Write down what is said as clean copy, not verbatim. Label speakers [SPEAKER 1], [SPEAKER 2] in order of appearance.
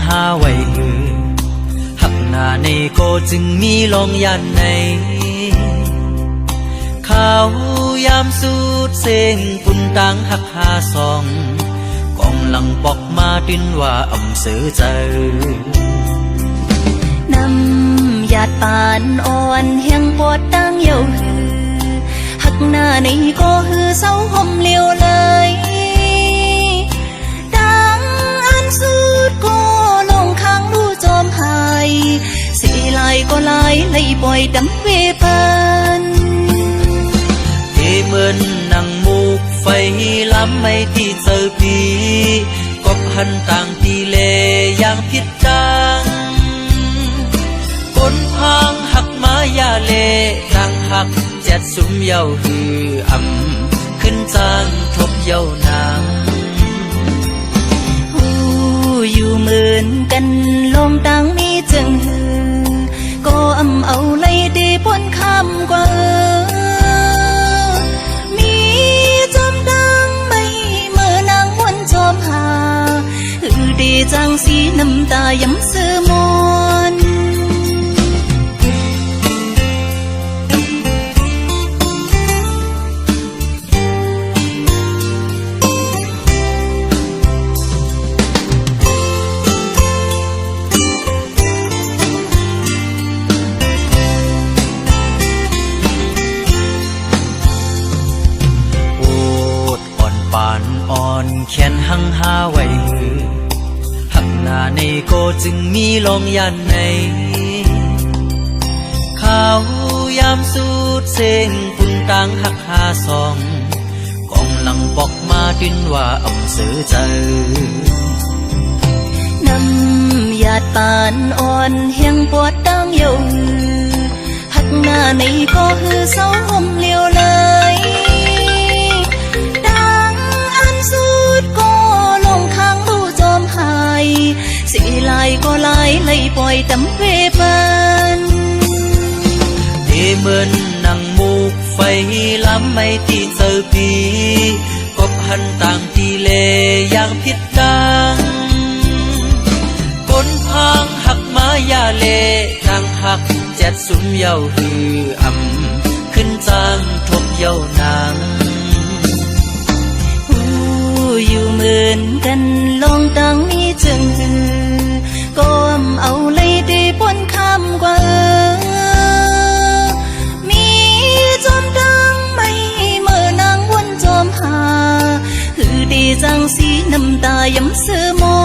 [SPEAKER 1] หาไว้หือหักหน้าในก็จึงมีลองยันในเขายามสูดเสียงปุ่นตังหักหาซองกองหลังปอกมาดินว่าอำเสือใจ
[SPEAKER 2] นำหยาดปานอ่อนเฮียงปวดตั้งเยาหือหักหน้าในก็หือเศร้าห่มเลียวเลยดังอันสุดก็ลงข้างดูจอมหายสีลายก็ลายเลยปล่อยดำเวปัน
[SPEAKER 1] เหมือนนังมูกไฟล้ำไม่ที่เจอปีกบหันต่างที่เลอย่างผิดดังคนพังหักมายาเลนางหักเจ็ดสุมเยาหือขึ้นจางทบเยานาง
[SPEAKER 2] หูอยู่เหมือนกันลมต่างมีจึงหือก็เอาเลยดีพ้นคำกว่าดีจังสีน้ำตาย้ำซื้อมอน
[SPEAKER 1] โอดอ่อนปานอ่อนแขนหังหาไว้หือหน้าในก็จึงมีลองยันในเขายามสูดเสียงปุ่นตังหักหาซองกองหลังบอกมาดินว่าอำเสือใจ
[SPEAKER 2] นำหยาดปานอ่อนเฮียงปวดดังเยาหือหักหน้าในก็หือเศร้าห่มเลียวเลยดังอันสุดก็ลงข้างดูจอมหายสีลายก็ลายเลยปล่อยดำเวปัน
[SPEAKER 1] เหมือนนังมูกไฟล้ำไม่ที่เจอปีกบหันต่างที่เลอย่างผิดดังคนพังหักมายาเลนางหักเจ็ดสุมเยาหือขึ้นจางทบเยานาง
[SPEAKER 2] หูอยู่เหมือนกันลองต่างมีจึงหือก็เอาเลยดีพ้นคำกว่ามีจอมดังไม่เมื่อนางวนจอมหาหือดีจังสีน้ำตาย้ำซื้อมอ